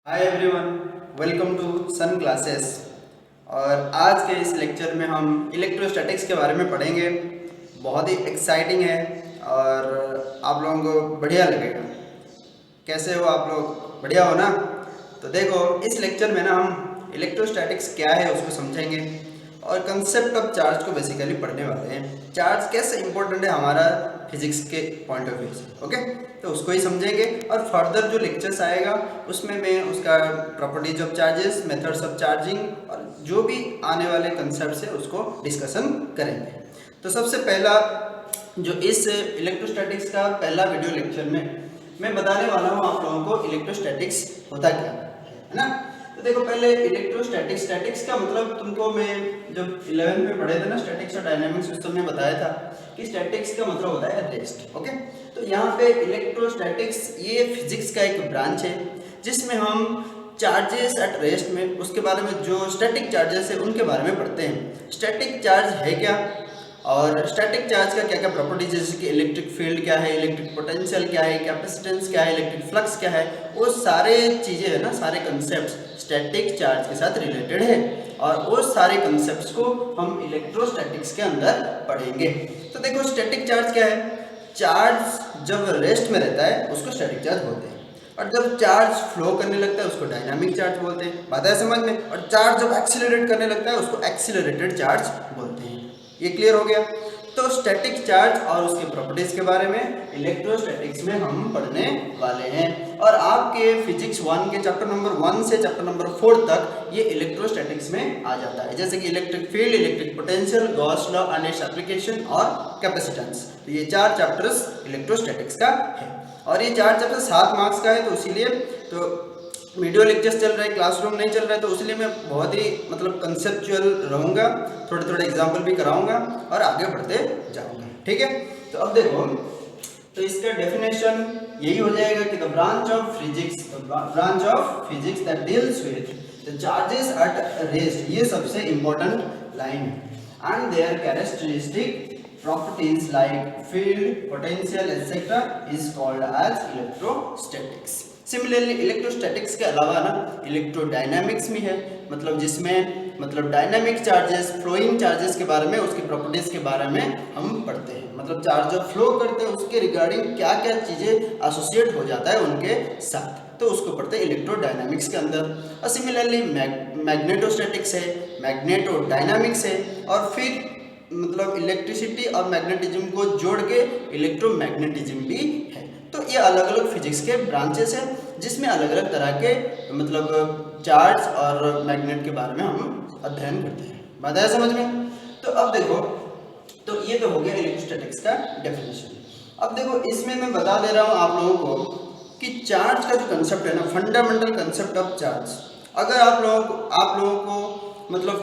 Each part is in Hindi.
Hi everyone, welcome to Sun Classes. और आज के इस लेक्चर में हम इलेक्ट्रोस्टैटिक्स के बारे में पढ़ेंगे। बहुत ही एक्साइटिंग है और आप लोगों को बढ़िया लगेगा। कैसे हो आप लोग? बढ़िया हो ना? तो देखो, इस लेक्चर में ना हम इलेक्ट्रोस्टैटिक्स क्या है उसको समझेंगे और कंसेप्ट ऑफ चार्ज को बेसिकली पढ़ने वाले हैं। चार्ज कैसे इंपॉर्टेंट है हमारा फिजिक्स के पॉइंट ऑफ व्यू से, ओके? तो उसको ही समझेंगे और फर्दर जो लेक्चर्स आएगा उसमें मैं उसका properties of charges, methods of charging और जो भी आने वाले कंसेप्ट है उसको डिस्कशन करेंगे। तो सबसे पहला जो इस इलेक्ट्रोस्टैटिक्स का पहला वीडियो लेक्चर में मैं बताने वाला हूँ आप लोगों को इलेक्ट्रोस्टैटिक्स होता क्या है ना। तो देखो, पहले इलेक्ट्रोस्टैटिक्स, स्टैटिक्स का मतलब तुमको मैं जब 11th में पढ़े थे ना स्टैटिक्स और डायनामिक्स, उस समय बताया था कि स्टैटिक्स का मतलब होता है रेस्ट, ओके? तो यहाँ पे इलेक्ट्रोस्टैटिक्स ये फिजिक्स का एक ब्रांच है जिसमें हम चार्जेस एट रेस्ट में उसके बारे में, जो स्टैटिक चार्जेस है उनके बारे में पढ़ते हैं। स्टैटिक चार्ज है क्या और स्टैटिक चार्ज का क्या क्या प्रॉपर्टीज, जैसे कि इलेक्ट्रिक फील्ड क्या है, इलेक्ट्रिक पोटेंशियल क्या है, कैपेसिटेंस क्या है, इलेक्ट्रिक फ्लक्स क्या है, वो सारे चीज़ें है ना, सारे कंसेप्ट स्टैटिक चार्ज के साथ रिलेटेड है और वो सारे कंसेप्ट्स को हम इलेक्ट्रोस्टैटिक्स के अंदर पढ़ेंगे। तो देखो, स्टैटिक चार्ज क्या है? चार्ज जब रेस्ट में रहता है उसको स्टैटिक चार्ज बोलते हैं और जब चार्ज फ्लो करने लगता है उसको डायनामिक चार्ज बोलते हैं। बात है समझ में? और चार्ज जब एक्सीलरेट करने लगता है उसको एक्सीलरेटेड चार्ज बोलते हैं। ये क्लियर हो गया? तो स्टैटिक चार्ज और उसके प्रॉपर्टीज के बारे में इलेक्ट्रोस्टैटिक्स में हम पढ़ने वाले हैं और आपके फिजिक्स 1 के चैप्टर नंबर 1 से चैप्टर नंबर 4 तक ये इलेक्ट्रोस्टैटिक्स में आ जाता है, जैसे कि electric field, electric potential, Gauss law and its application और कैपेसिटेंस। तो ये 4 चैप्टर्स इलेक्ट्रोस्टैटिक्स का है और ये 4 चैप्टर 7 मार्क्स का है। तो इसीलिए तो वीडियो लेक्चर्स चल रहा है, क्लासरूम नहीं चल रहा है, तो इसलिए मैं बहुत ही कंसेप्चुअल रहूँगा, थोड़े थोड़े एग्जाम्पल भी कराऊंगा और आगे बढ़ते जाऊंगा, ठीक है? तो अब देखो, तो इसका डेफिनेशन यही हो जाएगा कि the branch of physics that deals with the charges at rest, ये सबसे इंपॉर्टेंट लाइन है। And there characteristic properties like field, potential etc. is called as electrostatics. Similarly electrostatics के अलावा ना इलेक्ट्रोडायनामिक्स भी है, मतलब जिसमें डायनामिक चार्जेस, फ्लोइंग चार्जेस के बारे में, उसकी प्रॉपर्टीज के बारे में हम पढ़ते हैं। मतलब चार्ज जब फ्लो करते हैं उसके रिगार्डिंग क्या क्या चीज़ें एसोसिएट हो जाता है उनके साथ, तो उसको पढ़ते हैं इलेक्ट्रोडायनामिक्स के अंदर। और सिमिलरली मैग्नेटोस्टैटिक्स है, मैग्नेटोडायनामिक्स है और फिर इलेक्ट्रिसिटी और मैग्नेटिज्म को जोड़ के इलेक्ट्रोमैग्नेटिज्म भी है। तो ये अलग अलग फिजिक्स के ब्रांचेस हैं जिसमें अलग अलग तरह के चार्ज और मैग्नेट के बारे में हम अध्ययन करते हैं। बात है समझ में? तो अब देखो, तो ये तो हो गया इलेक्ट्रोस्टैटिक्स का डेफिनेशन। अब देखो, इसमें मैं बता दे रहा हूँ आप लोगों को कि चार्ज का जो कंसेप्ट है ना, फंडामेंटल कंसेप्ट ऑफ चार्ज, अगर आप लोगों को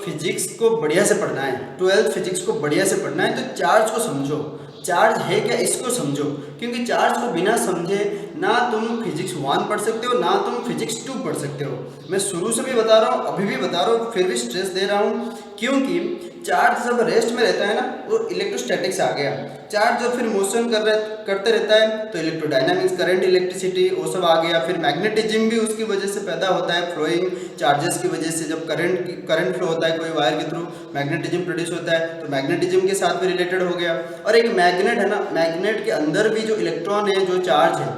फिजिक्स को बढ़िया से पढ़ना है, 12th फिजिक्स को बढ़िया से पढ़ना है, तो चार्ज को समझो। चार्ज है क्या इसको समझो, क्योंकि चार्ज को बिना समझे ना तुम फिजिक्स 1 पढ़ सकते हो ना तुम फिजिक्स 2 पढ़ सकते हो। मैं शुरू से भी बता रहा हूँ, अभी भी बता रहा हूँ, फिर भी स्ट्रेस दे रहा हूँ, क्योंकि चार्ज जब रेस्ट में रहता है ना, वो इलेक्ट्रोस्टैटिक्स आ गया। चार्ज जब फिर मोशन करते रहता है तो इलेक्ट्रोडायनामिक्स, करंट, इलेक्ट्रिसिटी, वो सब आ गया। फिर मैग्नेटिज्म भी उसकी वजह से पैदा होता है, फ्लोइंग चार्जेस की वजह से। जब करंट फ्लो होता है कोई वायर के थ्रू, मैग्नेटिज्म प्रोड्यूस होता है, तो मैग्नेटिज्म के साथ भी रिलेटेड हो गया। और एक मैग्नेट है ना, मैग्नेट के अंदर भी जो इलेक्ट्रॉन है, जो चार्ज है,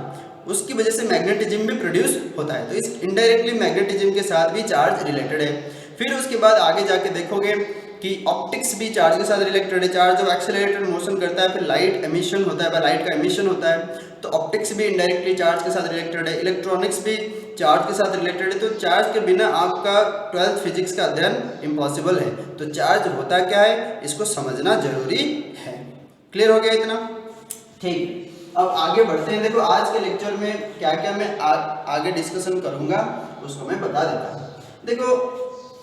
उसकी वजह से मैग्नेटिज्म भी प्रोड्यूस होता है। तो इस इनडायरेक्टली मैग्नेटिज्म के साथ भी चार्ज रिलेटेड है। फिर उसके बाद आगे जाके देखोगे कि ऑप्टिक्स भी चार्ज के साथ रिलेटेड है। चार्ज जब एक्सेलरेटेड मोशन करता है, फिर लाइट एमिशन होता है, लाइट का एमिशन होता है, तो ऑप्टिक्स भी इनडायरेक्टली चार्ज के साथ रिलेटेड है। इलेक्ट्रॉनिक्स भी चार्ज के साथ रिलेटेड है। तो चार्ज के बिना आपका 12th फिजिक्स का अध्ययन इम्पॉसिबल है। तो चार्ज होता क्या है इसको समझना जरूरी है। क्लियर हो गया इतना? ठीक, अब आगे बढ़ते हैं। देखो, आज के लेक्चर में क्या क्या मैं आगे डिस्कशन करूंगा उसको मैं बता देता हूँ। देखो,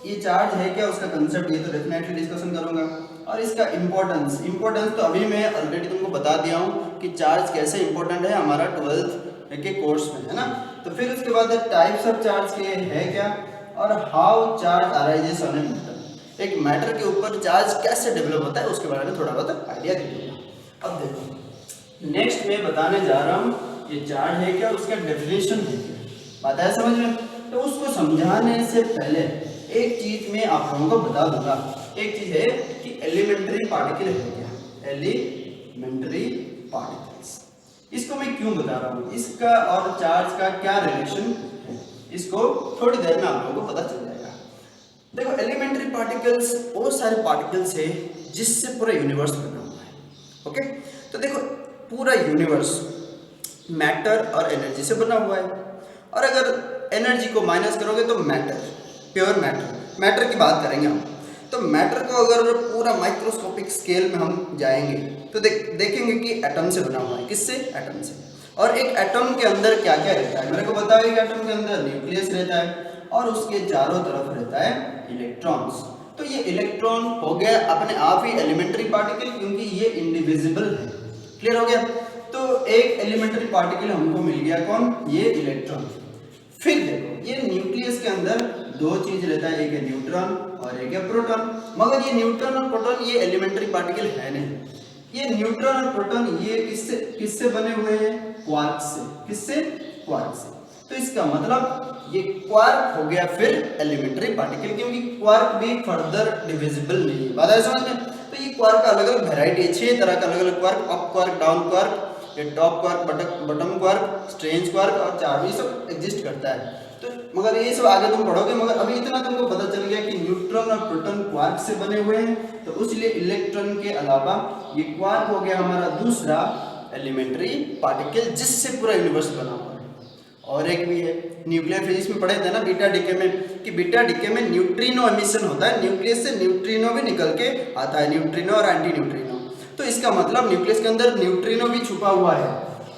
ये चार्ज है क्या, उसका कंसेप्ट, ये तो डेफिनेटली डिस्कशन करूंगा। और इसका इम्पोर्टेंस तो अभी मैं ऑलरेडी तुमको बता दिया हूँ कि चार्ज कैसे इंपॉर्टेंट है हमारा 12th के कोर्स में, है ना। तो फिर उसके बाद टाइप्स ऑफ चार्ज के है क्या, और how charge arises on a matter, एक मैटर के ऊपर चार्ज कैसे डेवलप होता है उसके बारे में थोड़ा बहुत आइडिया दे दूंगा। अब देखो, नेक्स्ट मैं बताने जा रहा हूँ ये चार्ज है क्या, उसका डेफिनेशन है क्या। बात है समझ में? तो उसको समझाने से पहले एक चीज मैं आप लोगों को बता दूंगा। एक चीज है कि एलिमेंट्री पार्टिकल है क्या, एलिमेंट्री पार्टिकल्स। इसको मैं क्यों बता रहा हूँ, इसका और चार्ज का क्या रिलेशन है, इसको थोड़ी देर में आप लोगों को पता चल जाएगा। देखो एलिमेंट्री पार्टिकल्स वो सारे पार्टिकल्स है जिससे पूरा यूनिवर्स बना हुआ है। ओके, तो देखो पूरा यूनिवर्स मैटर और एनर्जी से बना हुआ है, और अगर एनर्जी को माइनस करोगे तो मैटर, प्योर मैटर की बात करेंगे हम। तो मैटर को अगर पूरा माइक्रोस्कोपिक स्केल में हम जाएंगे तो देखेंगे कि एटम से बना हुआ है। किससे, एटम से। और एक एटम के अंदर क्या क्या रहता है, मेरे को बताओ। एक एटम के अंदर न्यूक्लियस रहता है और उसके चारों तरफ रहता है इलेक्ट्रॉन्स। तो ये इलेक्ट्रॉन हो गया अपने आप ही एलिमेंट्री पार्टिकल, क्योंकि ये इंडिविजिबल है। क्लियर हो गया। तो एक एलिमेंट्री पार्टिकल हमको मिल गया, कौन, ये इलेक्ट्रॉन। फिर देखो ये न्यूक्लियस के अंदर दो चीज रहता है, एक है न्यूट्रॉन और एक है प्रोटॉन। मगर ये न्यूट्रॉन और प्रोटॉन ये एलिमेंट्री पार्टिकल है नहीं। ये न्यूट्रॉन और प्रोटॉन ये किससे बने हुए हैं, क्वार्क से। किससे, क्वार्क से। तो इसका मतलब ये क्वार्क हो गया फिर एलिमेंट्री पार्टिकल, क्योंकि क्वार्क भी फर्दर डिविजिबल नहीं है। बात है समझ में। तो ये क्वार्क का अलग अलग वेराइटी है, 6 तरह का अलग अलग quark, up quark, down quark, ये top quark, bottom quark, strange quark और चार्ज, ये सब एग्जिस्ट करता है। तो मगर ये सब आगे तुम पढ़ोगे, मगर अभी इतना तुमको पता चल गया कि न्यूट्रॉन और प्रोटॉन क्वार्क से बने हुए हैं। तो इसलिए इलेक्ट्रॉन के अलावा ये क्वार्क हो गया हमारा दूसरा एलिमेंट्री पार्टिकल जिससे पूरा यूनिवर्स बना हुआ है। और एक भी है, न्यूक्लियर फिजिक्स में पढ़े थे ना बीटा डीके में, कि बीटा डीके में न्यूट्रिनो एमिशन होता है, न्यूक्लियस से न्यूट्रिनो भी निकल के आता है, न्यूट्रिनो और एंटी न्यूट्रिनो। तो इसका मतलब न्यूक्लियस के अंदर न्यूट्रिनो भी छुपा हुआ है।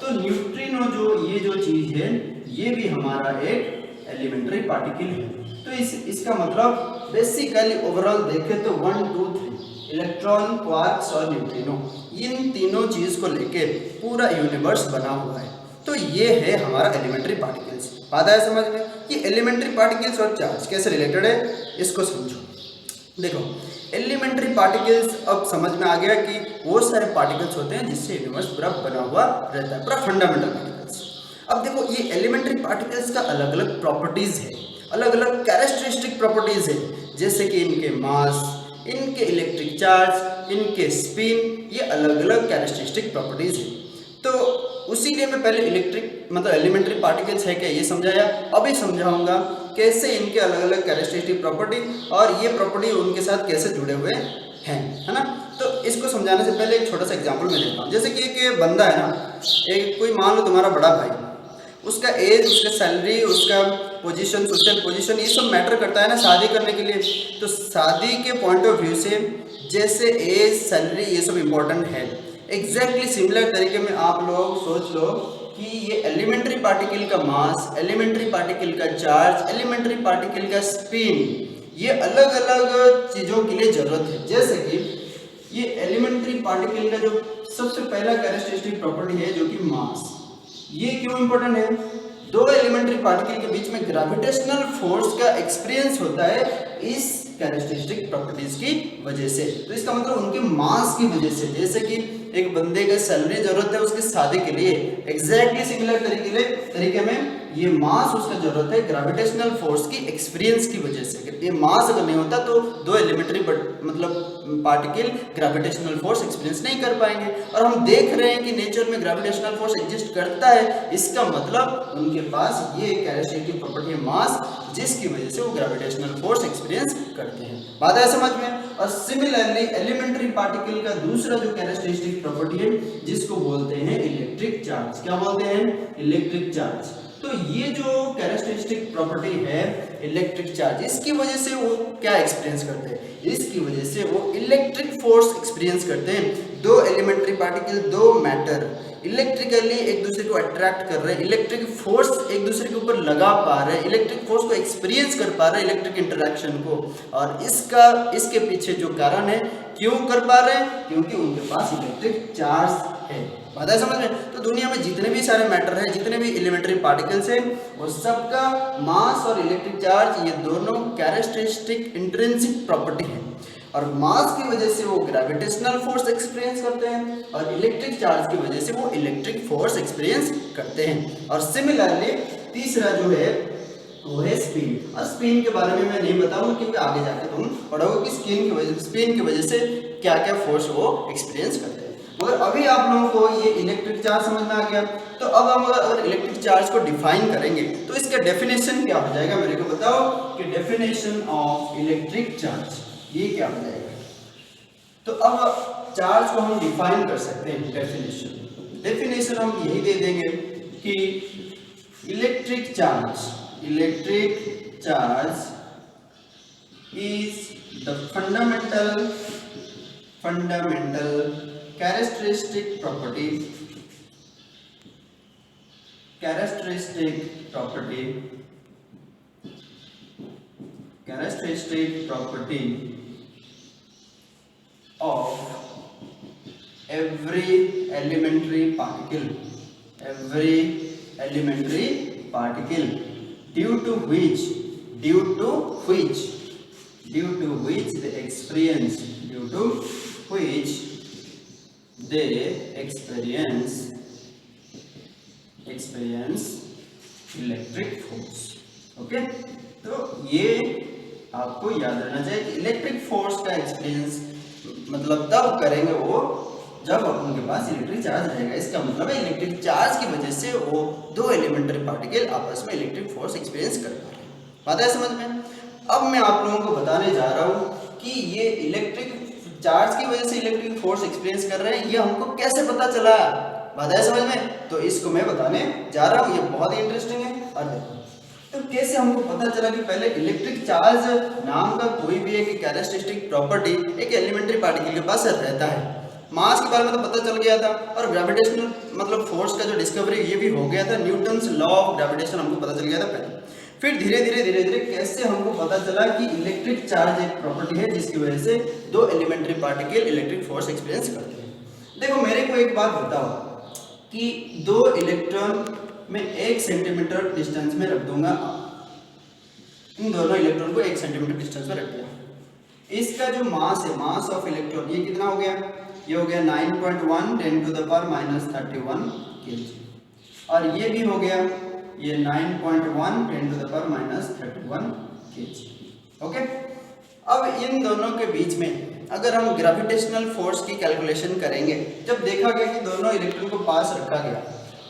तो न्यूट्रिनो ये जो चीज है ये भी हमारा एक एलिमेंट्री पार्टिकल है। तो इसका मतलब बेसिकली ओवरऑल देखें तो 1 2 3 इलेक्ट्रॉन, क्वार्क्स और न्यूट्रिनो, इन तीनों चीज को लेके पूरा यूनिवर्स बना हुआ है। तो ये है हमारा एलिमेंट्री पार्टिकल्स। बात है समझ में कि एलिमेंट्री पार्टिकल्स और चार्ज कैसे रिलेटेड है, इसको समझो। देखो एलिमेंट्री पार्टिकल्स अब समझ में आ गया कि वो सारे पार्टिकल्स होते हैं जिससे यूनिवर्स पूरा बना हुआ रहता है, पूरा फंडामेंटल पार्टिकल्स। अब देखो ये एलिमेंट्री पार्टिकल्स का अलग अलग प्रॉपर्टीज है, अलग अलग कैरेक्टरिस्टिक प्रॉपर्टीज है, जैसे कि इनके मास, इनके इलेक्ट्रिक चार्ज, इनके स्पिन, ये अलग अलग कैरेक्टरिस्टिक प्रॉपर्टीज है। तो उसी लिए मैं पहले एलिमेंट्री पार्टिकल्स है क्या ये समझाया, अभी समझाऊंगा कैसे इनके अलग अलग कैरेक्टरिस्टिक प्रॉपर्टी और ये प्रॉपर्टी उनके साथ कैसे जुड़े हुए हैं, है ना। तो इसको समझाने से पहले एक छोटा सा एग्जांपल मैं देता हूँ। जैसे कि एक बंदा है ना, एक कोई मान लो तुम्हारा बड़ा भाई, उसका एज, उसका सैलरी, उसका पोजीशन, सोशल पोजीशन, ये सब मैटर करता है ना शादी करने के लिए। तो शादी के पॉइंट ऑफ व्यू से जैसे एज, सैलरी, ये सब इम्पोर्टेंट है, एग्जैक्टली सिमिलर तरीके में आप लोग सोच लो कि ये एलिमेंट्री पार्टिकल का मास, एलिमेंट्री पार्टिकल का चार्ज, एलिमेंट्री पार्टिकल का स्पिन, ये अलग अलग चीज़ों के लिए जरूरत है। जैसे कि ये एलिमेंट्री पार्टिकल का जो सबसे पहला कैरेक्टरिस्टिक प्रॉपर्टी है जो कि मास, ये क्यों इंपॉर्टेंट है, दो एलिमेंट्री पार्टिकल के बीच में ग्रेविटेशनल फोर्स का एक्सपीरियंस होता है इस कैरेक्टरिस्टिक प्रॉपर्टीज की वजह से। तो इसका मतलब उनके मास की वजह से, जैसे कि एक बंदे का सैलरी जरूरत है उसकी शादी के लिए, एग्जैक्टली सिमिलर तरीके में ये मास उसका जरूरत है ग्रेविटेशनल फोर्स की एक्सपीरियंस की वजह से। ये मास अगर नहीं होता तो दो एलिमेंट्री मतलब पार्टिकल ग्रेविटेशनल फोर्स एक्सपीरियंस नहीं कर पाएंगे। और हम देख रहे हैं कि नेचर में ग्रेविटेशनल फोर्स एग्जिस्ट करता है, इसका मतलब उनके पास ये कैरेक्टरिस्टिक प्रॉपर्टी है मास, जिसकी वजह से वो ग्रेविटेशनल फोर्स एक्सपीरियंस करते हैं। बात है समझ में। और सिमिलरली एलिमेंट्री पार्टिकल का दूसरा जो कैरेक्टरिस्टिक प्रॉपर्टी है जिसको बोलते हैं इलेक्ट्रिक चार्ज, क्या बोलते हैं, इलेक्ट्रिक चार्ज। तो ये जो कैरेक्टरिस्टिक प्रॉपर्टी है इलेक्ट्रिक चार्ज, इसकी वजह से वो क्या एक्सपीरियंस करते हैं, इसकी वजह से वो इलेक्ट्रिक फोर्स एक्सपीरियंस करते हैं। दो एलिमेंट्री पार्टिकल, दो मैटर इलेक्ट्रिकली एक दूसरे को अट्रैक्ट कर रहे हैं, इलेक्ट्रिक फोर्स एक दूसरे के ऊपर लगा पा रहे हैं, इलेक्ट्रिक फोर्स को एक्सपीरियंस कर पा रहे हैं, इलेक्ट्रिक इंटरैक्शन को। और इसके पीछे जो कारण है, क्यों कर पा रहे हैं, क्योंकि उनके पास इलेक्ट्रिक चार्ज है। बात है समझ में। तो दुनिया में जितने भी सारे मैटर हैं, जितने भी एलिमेंट्री पार्टिकल्स हैं, वो सबका मास और इलेक्ट्रिक चार्ज ये दोनों कैरेक्टरिस्टिक इंट्रिंसिक प्रॉपर्टी है। और मास की वजह से वो ग्रेविटेशनल फोर्स एक्सपीरियंस करते हैं और इलेक्ट्रिक चार्ज की वजह से वो इलेक्ट्रिक फोर्स एक्सपीरियंस करते हैं। और सिमिलरली तीसरा जो है वो है स्पिन। और स्पिन के बारे में मैं नहीं बताऊंगा क्योंकि आगे जाके तुम पढ़ोगे कि स्पिन की वजह से क्या क्या फोर्स वो एक्सपीरियंस करते हैं। मगर अभी आप लोगों को ये इलेक्ट्रिक चार्ज समझ में आ गया। तो अब हम अगर इलेक्ट्रिक चार्ज को डिफाइन करेंगे तो इसका डेफिनेशन क्या हो जाएगा, मेरे को बताओ कि डेफिनेशन ऑफ इलेक्ट्रिक चार्ज ये क्या हो जाएगा। तो अब चार्ज को हम डिफाइन कर सकते हैं। डेफिनेशन हम यही दे देंगे कि electric charge is the fundamental characteristic property of every elementary particle due to which they experience electric force. Okay, तो ये आपको याद रहना चाहिए कि इलेक्ट्रिक फोर्स का एक्सपीरियंस मतलब तब करेंगे वो जब उनके पास इलेक्ट्रिक चार्ज रहेगा। इसका मतलब है इलेक्ट्रिक चार्ज की वजह से वो दो एलिमेंट्री पार्टिकल आपस में इलेक्ट्रिक फोर्स एक्सपीरियंस कर पा रहे हैं। बात है समझ में? अब मैं आप लोगों को बताने जा रहा हूँ कि ये इलेक्ट्रिक चार्ज की वजह से इलेक्ट्रिक फोर्स एक्सपीरियंस कर रहे हैं, ये हमको कैसे पता चला। बात है समझ में? तो इसको मैं बताने जा रहा हूँ, ये बहुत ही इंटरेस्टिंग है। और देखो तो कैसे हमको पता चला कि पहले इलेक्ट्रिक चार्ज नाम का कोई भी एक कैरेक्टरिस्टिक प्रॉपर्टी एक एलिमेंट्री पार्टिकल के पास रहता है। मास के बारे में तो पता चल गया था, और ग्रेविटेशनल मतलब फोर्स का जो डिस्कवरी ये भी हो गया था, न्यूटन्स लॉ ऑफ ग्रेविटेशन हमको पता चल गया था पहले। फिर धीरे धीरे कैसे हमको पता चला कि इलेक्ट्रिक चार्ज एक प्रॉपर्टी है जिसकी वजह से दो elementary particle electric force experience करते हैं। देखो मेरे को एक बात बताओ कि दो इलेक्ट्रॉन में 1 सेंटीमीटर डिस्टेंस में रख दूंगा, इन दोनों इलेक्ट्रॉन को 1 सेंटीमीटर डिस्टेंस में रख दिया। इसका जो मास है, मास ऑफ इलेक्ट्रॉन, ये कितना हो गया? ये हो गया 9.1 10⁻³ kg, और ये भी हो गया ये 9.1 10⁻³ kg। ओके, अब इन दोनों के बीच में अगर हम ग्रेविटेशनल फोर्स की कैलकुलेशन करेंगे, जब देखा गया कि दोनों इलेक्ट्रॉन को पास रखा गया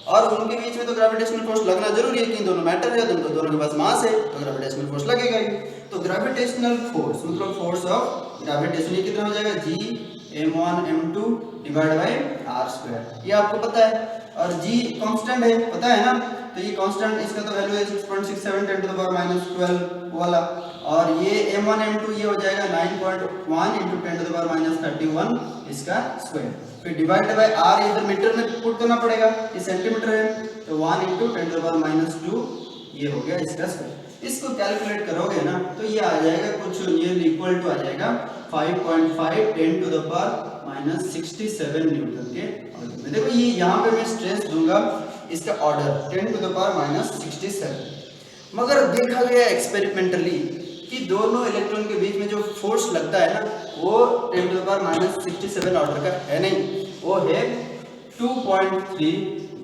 और उनके बीच में तो ग्रेविटेशनल फोर्स लगना जरूरी है कि दोनों मैटर है, दोनों के पास मास है तो ग्रेविटेशनल फोर्स लगेगा ही। तो ग्रेविटेशनल फोर्स मतलब फोर्स ऑफ ग्रेविटेशन ये कितना हो जाएगा? G m1m2 divide by r²। ये आपको पता है, और G कांस्टेंट है, पता है ना? तो ये कांस्टेंट, इसका तो वैल्यू है 6.67 10⁻⁻12 वाला, और ये m1 m2 ये हो जाएगा 9.1 × 10⁻31 इसका स्क्वायर। फिर डिवाइड बाय r इधर मीटर में पुट करना पड़ेगा, ये सेंटीमीटर है, तो 1 × 10⁻² ये हो गया इसका स्क्वायर। इसको कैलकुलेट करोगे ना तो ये आ जाएगा कुछ नियरली इक्वल टू आ जाएगा 5.5 10⁻67 न्यूटन के ऑर्डर में। देखो ये यहाँ पे मैं स्ट्रेस दूंगा इसका ऑर्डर 10⁻67। मगर देखा गया एक्सपेरिमेंटली कि दोनों इलेक्ट्रॉन के बीच में जो फोर्स लगता है ना वो 10⁻67 ऑर्डर का है नहीं, वो है 2.3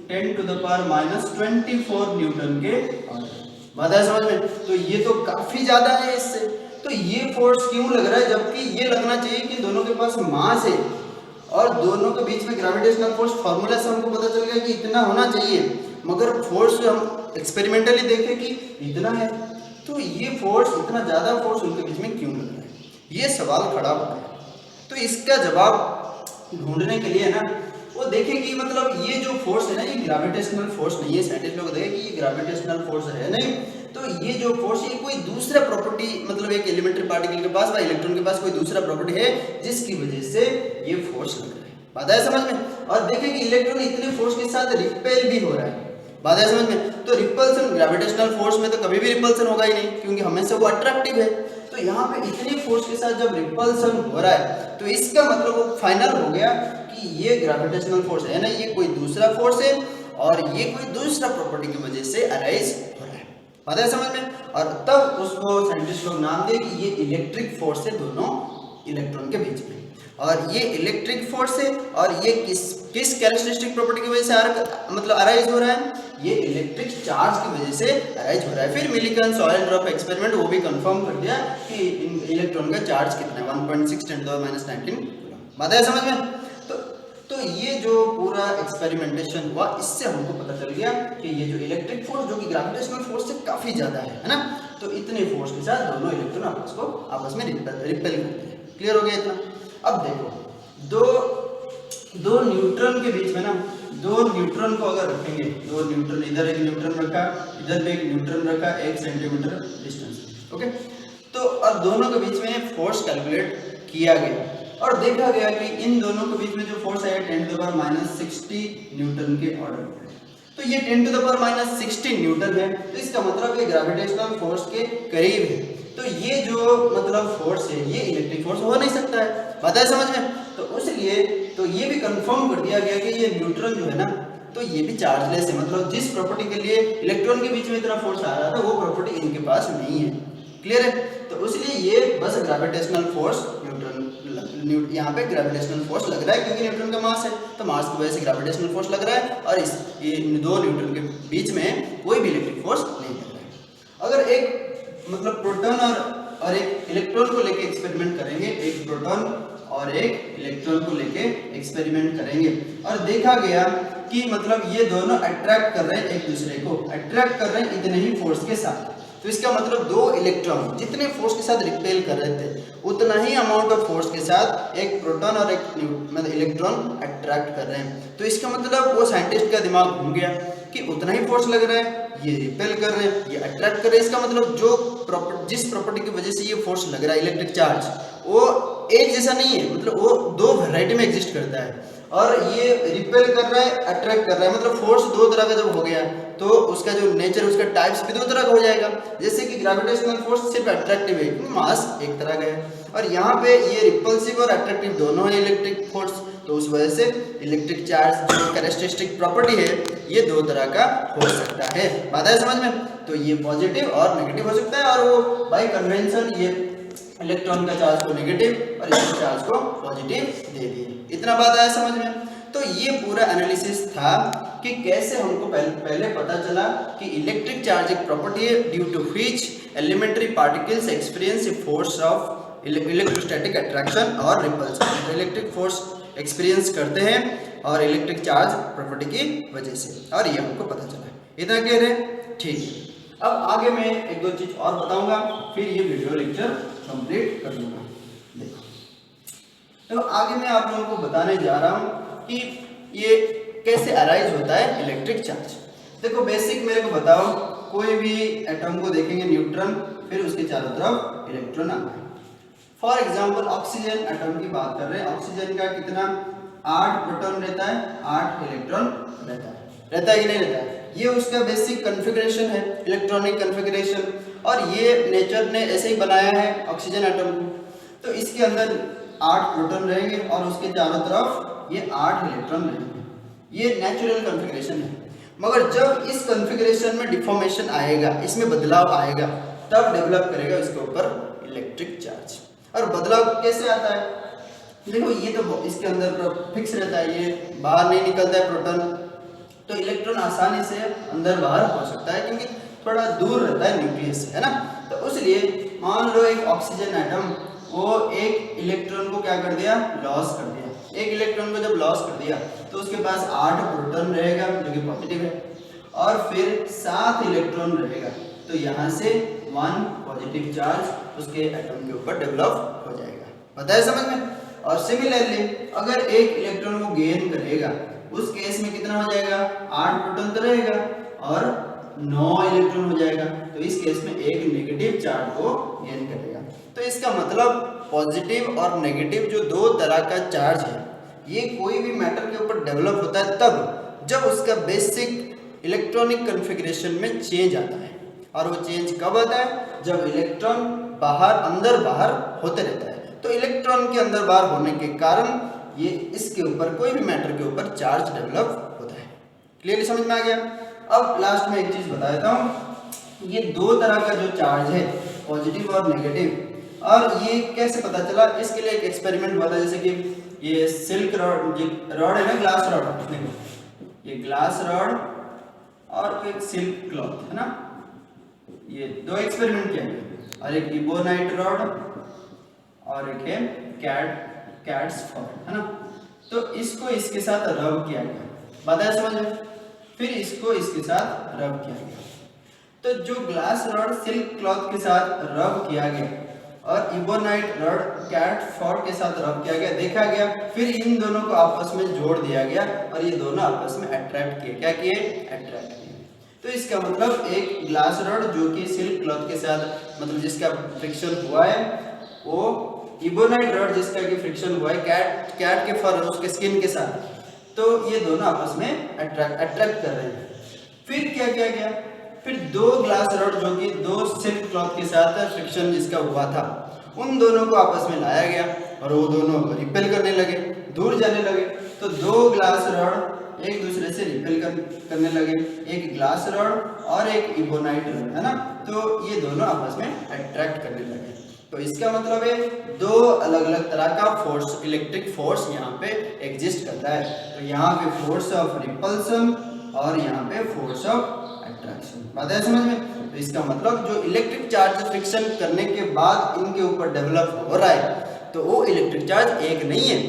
10⁻24 न्यूटन के ऑर्डर। बात है समझ में? तो ये तो काफी ज्यादा है इससे। तो ये फोर्स क्यों लग रहा है जबकि ये लगना चाहिए कि दोनों के पास मास है और दोनों के बीच में ग्रेविटेशनल फोर्स फार्मूला से हमको पता चल गया कि इतना होना चाहिए, मगर फोर्स हम एक्सपेरिमेंटली देखें कि इतना है। तो ये फोर्स, इतना ज्यादा फोर्स उनके बीच में क्यों लग रहा है, ये सवाल खड़ा होता है। तो इसका जवाब ढूंढने के लिए ना वो देखें कि मतलब ये जो फोर्स है ना ये ग्रेविटेशनल फोर्स नहीं है। साइंटिस्ट लोग देखें कि ये ग्रेविटेशनल फोर्स है नहीं, तो ये जो फोर्स ये कोई दूसरा प्रॉपर्टी मतलब एक एलिमेंट्री पार्टिकल के पास या इलेक्ट्रॉन के पास कोई दूसरा प्रॉपर्टी है जिसकी वजह से ये फोर्स लग रहा है। बात है समझ में? और देखें कि इलेक्ट्रॉन इतने फोर्स के साथ रिपेल भी हो रहा है। बात है समझ में? तो रिपल्सन, ग्रेविटेशनल फोर्स में तो कभी भी रिपल्सन होगा ही नहीं क्योंकि हमेशा वो अट्रैक्टिव है। तो यहाँ पे इतने फोर्स के साथ जब रिपल्सन हो रहा है तो इसका मतलब वो फाइनल हो गया कि ये ग्रेविटेशनल फोर्स है ना, ये कोई दूसरा फोर्स है और ये कोई दूसरा प्रॉपर्टी की वजह से अराइज हो रहा है। बात है समझ में? और तब उसको साइंटिस्ट लोग नाम दिए कि ये इलेक्ट्रिक फोर्स है दोनों इलेक्ट्रॉन के बीच में। और ये इलेक्ट्रिक फोर्स है और ये किस कैरेक्टरिस्टिक प्रॉपर्टी की वजह से मतलब अराइज हो रहा है, ये इलेक्ट्रिक चार्ज की वजह से अराइज हो रहा है। फिर मिलीकन सॉयल ड्रॉप एक्सपेरिमेंट वो भी कंफर्म कर दिया कि इलेक्ट्रॉन का चार्ज कितना है, 1.6 × 10⁻19 कूलम। बात है समझ में? तो ये जो पूरा एक्सपेरिमेंटेशन हुआ, इससे हमको पता चल गया कि ये जो इलेक्ट्रिक फोर्स जो कि ग्रेविटेशनल फोर्स से काफी ज्यादा है ना, तो इतने फोर्स के साथ दोनों इलेक्ट्रॉन आपस में रिपेल करते हैं। क्लियर हो गया इतना? अब देखो दो न्यूट्रॉन के बीच में ना, दो न्यूट्रॉन को अगर रखेंगे, दो न्यूट्रॉन, इधर एक न्यूट्रॉन रखा, इधर भी एक न्यूट्रॉन रखा, 1 सेंटीमीटर डिस्टेंस, ओके, तो और दोनों के बीच में फोर्स कैलकुलेट किया गया और देखा गया कि इन दोनों के बीच में जो फोर्स है 10⁻60 न्यूटन के ऑर्डर में। तो ये 10⁻60 न्यूटन है, तो इसका मतलब ये ग्रेविटेशनल फोर्स के करीब है। तो ये जो मतलब फोर्स है ये इलेक्ट्रिक फोर्स हो नहीं सकता है। बात है समझ में? तो इसलिए तो ये भी कंफर्म कर दिया गया कि ये न्यूट्रॉन जो है ना, तो ये भी चार्जलेस है। मतलब जिस प्रॉपर्टी के लिए इलेक्ट्रॉन के बीच में इतना फोर्स आ रहा था वो प्रॉपर्टी इनके पास नहीं है। क्लियर है? तो इसलिए ये बस ग्रेविटेशनल फोर्स यहाँ पे ग्रेविटेशनल फोर्स लग रहा है क्योंकि न्यूट्रॉन का मास है, तो मास की वजह से ग्रेविटेशनल फोर्स लग रहा है और ये दो न्यूट्रॉन के बीच में कोई भी इलेक्ट्रिक फोर्स नहीं लग रहा है। अगर एक मतलब प्रोटॉन और एक इलेक्ट्रॉन को लेके एक्सपेरिमेंट करेंगे, एक प्रोटॉन और एक इलेक्ट्रॉन को लेके एक्सपेरिमेंट करेंगे और देखा गया कि मतलब ये दोनों अट्रैक्ट कर रहे हैं, एक दूसरे को अट्रैक्ट कर रहे हैं इतने ही फोर्स के साथ। तो इसका मतलब दो इलेक्ट्रॉन जितने फोर्स के साथ रिपेल कर रहे थे उतना ही अमाउंट ऑफ फोर्स के साथ एक प्रोटॉन और एक मतलब इलेक्ट्रॉन अट्रैक्ट कर रहे हैं। तो इसका मतलब वो साइंटिस्ट का दिमाग घूम गया कि उतना ही फोर्स लग रहा है, ये रिपेल कर रहे हैं, ये अट्रैक्ट कर रहे हैं। इसका मतलब जो जिस प्रॉपर्टी की वजह से ये फोर्स लग रहा है इलेक्ट्रिक चार्ज, वो एक जैसा नहीं है, मतलब वो दो वैरायटी में एग्जिस्ट करता है। और ये रिपेल कर रहा है, अट्रैक्ट कर रहा है, मतलब फोर्स दो तरह का जब हो गया तो उसका जो नेचर, उसका टाइप्स भी दो तरह का हो जाएगा। जैसे कि ग्रेविटेशनल फोर्स सिर्फ अट्रैक्टिव है क्योंकि मास एक तरह का है, और यहाँ पे ये रिपल्सिव और अट्रैक्टिव दोनों है इलेक्ट्रिक फोर्स। तो उस वजह से इलेक्ट्रिक चार्ज जो कैरेक्टरिस्टिक प्रॉपर्टी है ये दो तरह का हो सकता है। बात है समझ में? तो ये पॉजिटिव और नेगेटिव हो सकता है, और वो बाय कन्वेंशन ये इलेक्ट्रॉन का चार्ज को नेगेटिव और इसके चार्ज को पॉजिटिव दे दिए। इतना बात आया समझ में? तो ये पूरा एनालिसिस था कि कैसे हमको पहले पता चला कि इलेक्ट्रिक चार्ज एक प्रॉपर्टी है due to which elementary particles experience a force of electrostatic attraction और रिपल्सन। इलेक्ट्रिक फोर्स एक्सपीरियंस करते हैं और इलेक्ट्रिक चार्ज प्रॉपर्टी की वजह से, और ये हमको पता चला। इतना क्लियर है? ठीक है। अब आगे मैं एक दो चीज और बताऊंगा, फिर ये वीडियो लेक्चर कंप्लीट कर लूंगा। देखो, तो आगे मैं आप लोगों को बताने जा रहा हूं कि ये कैसे अराइज होता है इलेक्ट्रिक चार्ज। देखो बेसिक मेरे को बताओ, कोई भी एटम को देखेंगे न्यूट्रॉन, फिर उसके चारों तरफ इलेक्ट्रॉन आता है। फॉर एग्जांपल ऑक्सीजन एटम की बात कर रहे हैं, ऑक्सीजन का कितना 8 प्रोटॉन रहता है, 8 इलेक्ट्रॉन रहता है कि नहीं रहता है? ये उसका बेसिक कॉन्फ़िगरेशन है, इलेक्ट्रॉनिक कॉन्फ़िगरेशन, और ये नेचर ने ऐसे ही बनाया है ऑक्सीजन एटम को। तो इसके अंदर 8 प्रोटॉन रहेंगे और उसके चारों तरफ ये 8 इलेक्ट्रॉन रहेंगे। ये नेचुरल कॉन्फ़िगरेशन है। मगर जब इस कॉन्फ़िगरेशन में डिफॉर्मेशन आएगा, इसमें बदलाव आएगा, तब डेवलप करेगा इसके ऊपर इलेक्ट्रिक चार्ज। और बदलाव कैसे आता है? देखो ये तो इसके अंदर फिक्स रहता है, ये बाहर नहीं निकलता है प्रोटॉन, तो इलेक्ट्रॉन आसानी से अंदर बाहर हो सकता है क्योंकि थोड़ा दूर रहता है न्यूक्लियस से, है ना। तो इसलिए मान लो एक ऑक्सीजन एटम वो एक इलेक्ट्रॉन को क्या कर दिया, लॉस कर दिया। एक इलेक्ट्रॉन को जब लॉस कर दिया तो उसके पास 8 प्रोटॉन रहेगा जो कि पॉजिटिव है, और फिर 7 इलेक्ट्रॉन रहेगा। तो यहाँ से 1 पॉजिटिव चार्ज उसके एटम के ऊपर डेवलप हो जाएगा। पता है समझ में? और सिमिलरली अगर एक इलेक्ट्रॉन को गेन करेगा, उस केस में कितना हो जाएगा, 8 प्रोटॉन तो रहेगा और 9 इलेक्ट्रॉन हो जाएगा। तो इस केस में एक नेगेटिव चार्ज को गेन करेगा। तो इसका मतलब पॉजिटिव और नेगेटिव जो दो तरह का चार्ज है, ये कोई भी मैटर के ऊपर डेवलप होता है तब जब उसका बेसिक इलेक्ट्रॉनिक कॉन्फ़िगरेशन में चेंज आता है। और वो चेंज कब आता है? जब इलेक्ट्रॉन बाहर अंदर बाहर होते रहता है। तो इलेक्ट्रॉन के अंदर बाहर होने के कारण ये इसके ऊपर, कोई भी मैटर के ऊपर चार्ज डेवलप होता है। क्लियरली समझ में आ गया? अब लास्ट में एक चीज बता देता हूँ, ये दो तरह का जो चार्ज है, पॉजिटिव और नेगेटिव, और ये कैसे पता चला, इसके लिए एक एक्सपेरिमेंट हुआ था। जैसे कि ये सिल्क रॉड है ना, ग्लास रॉड, देखो ये ग्लास रॉड और एक सिल्क क्लॉथ है ना, ये दो एक्सपेरिमेंट किए हैं, और एक इबोनाइट रॉड और एक है कैट्स फॉर है ना। तो इसको इसके साथ रब किया गया, बात है समझ में। फिर इसको इसके साथ रब किया गया, तो जो ग्लास रॉड सिल्क क्लॉथ के साथ रब किया गया और इबोनाइट रॉड कैट फॉर के साथ रब किया गया, देखा गया। फिर इन दोनों को आपस में जोड़ दिया गया और ये दोनों आपस में अट्रैक्ट किए, क्या किए, अट्रैक्ट किए। तो इसका मतलब एक ग्लास रॉड जो कि सिल्क क्लॉथ के साथ मतलब जिसका फ्रिक्शन हुआ है, वो इबोनाइट रॉड जिसका कि फ्रिक्शन हुआ है कैट के फर उसके स्किन के साथ, तो ये दोनों आपस में अट्रैक्ट कर रहे हैं। फिर क्या किया गया, फिर दो ग्लास रॉड जो कि दो सिल्क क्लॉथ के साथ फ्रिक्शन जिसका हुआ था, उन दोनों को आपस में लाया गया और वो दोनों रिपेल करने लगे, दूर जाने लगे। तो दो ग्लास रॉड एक दूसरे से रिपेल करने लगे, एक ग्लास रॉड और एक इबोनाइट रॉड है ना, तो ये दोनों आपस में अट्रैक्ट करने लगे। तो इसका मतलब है दो अलग अलग तरह का फोर्स, इलेक्ट्रिक फोर्स यहाँ पे एग्जिस्ट करता है। तो यहाँ पे फोर्स ऑफ रिपल्सन और यहाँ पे फोर्स ऑफ अट्रैक्शन, बात है समझ में। तो इसका मतलब जो इलेक्ट्रिक चार्ज फ्रिक्शन करने के बाद इनके ऊपर डेवलप हो रहा है, तो वो इलेक्ट्रिक चार्ज एक नहीं है,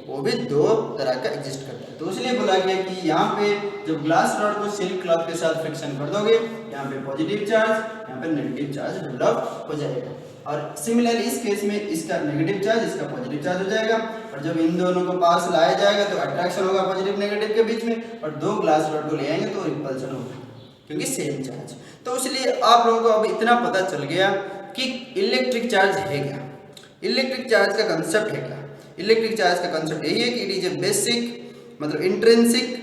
वो भी दो तरह का एग्जिस्ट करता है। तो इसलिए बोला गया कि यहाँ पे जब ग्लास रॉड को सिल्क क्लॉथ के साथ फ्रिक्शन कर दोगे, यहाँ पे पॉजिटिव चार्ज, यहाँ पे नेगेटिव चार्ज डेवलप हो जाएगा। और सिमिलरली इस केस में इसका नेगेटिव चार्ज, इसका पॉजिटिव चार्ज हो जाएगा, और जब इन दोनों को पास लाया जाएगा तो अट्रैक्शन होगा पॉजिटिव नेगेटिव के बीच में, और दो ग्लास रॉड को ले आएंगे तो रिपल्सन होगा क्योंकि सेम चार्ज। तो इसलिए आप लोगों को अब इतना पता चल गया कि इलेक्ट्रिक चार्ज है क्या, इलेक्ट्रिक चार्ज का कंसेप्ट है क्या। इलेक्ट्रिक चार्ज का कंसेप्ट यही है कि इट इज ए बेसिक मतलब intrinsic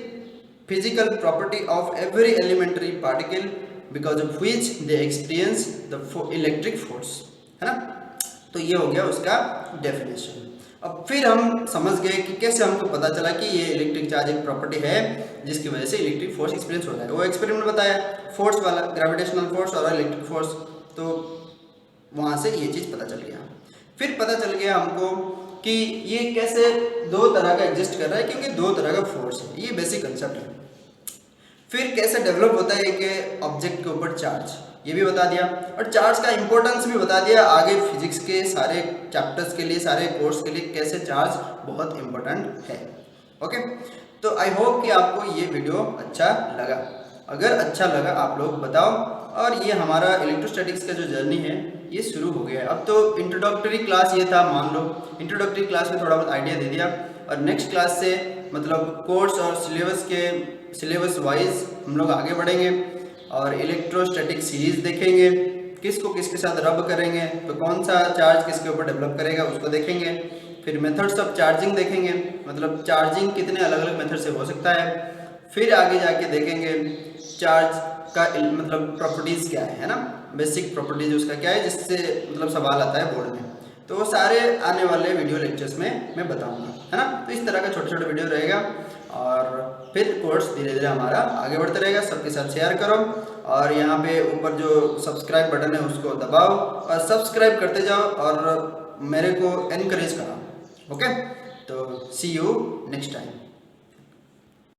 physical property of every elementary particle because of which they experience the electric force, है ना। तो ये हो गया उसका डेफिनेशन। अब फिर हम समझ गए कि कैसे हमको पता चला कि ये इलेक्ट्रिक चार्ज एक प्रॉपर्टी है जिसकी वजह से इलेक्ट्रिक फोर्स एक्सपीरियंस होता है। वो एक्सपेरिमेंट बताया फोर्स वाला, ग्रेविटेशनल फोर्स और इलेक्ट्रिक फोर्स, तो वहाँ से ये चीज़ पता चल गया। फिर पता चल गया हमको कि ये कैसे दो तरह का एग्जिस्ट कर रहा है, क्योंकि दो तरह का फोर्स है, ये बेसिक कंसेप्ट है। फिर कैसे डेवलप होता है एक ऑब्जेक्ट के ऊपर चार्ज, ये भी बता दिया, और चार्ज का इंपॉर्टेंस भी बता दिया। आगे फिजिक्स के सारे चैप्टर्स के लिए, सारे कोर्स के लिए कैसे चार्ज बहुत इंपॉर्टेंट है। ओके, तो आई होप कि आपको ये वीडियो अच्छा लगा। अगर अच्छा लगा आप लोग बताओ। और ये हमारा इलेक्ट्रोस्टैटिक्स का जो जर्नी है ये शुरू हो गया है। अब तो इंट्रोडक्टरी क्लास ये था, मान लो इंट्रोडक्टरी क्लास में थोड़ा बहुत आइडिया दे दिया, और नेक्स्ट क्लास से मतलब कोर्स और सिलेबस वाइज हम लोग आगे बढ़ेंगे और इलेक्ट्रोस्टैटिक सीरीज देखेंगे, किसको किसके साथ रब करेंगे, तो कौन सा चार्ज किसके ऊपर डेवलप करेगा उसको देखेंगे। फिर मेथड्स ऑफ चार्जिंग देखेंगे, मतलब चार्जिंग कितने अलग अलग मेथड से हो सकता है। फिर आगे जाके देखेंगे चार्ज का मतलब प्रॉपर्टीज़ क्या है ना, बेसिक प्रॉपर्टीज उसका क्या है, जिससे मतलब सवाल आता है बोर्ड में। तो वो सारे आने वाले वीडियो लेक्चर्स में मैं बताऊंगा, है ना। तो इस तरह का छोटे छोटे वीडियो रहेगा, और फिर कोर्स धीरे धीरे हमारा आगे बढ़ता रहेगा। सबके साथ शेयर करो, और यहाँ पे ऊपर जो सब्सक्राइब बटन है उसको दबाओ और सब्सक्राइब करते जाओ और मेरे को एनकरेज करो। ओके, तो सी यू नेक्स्ट टाइम।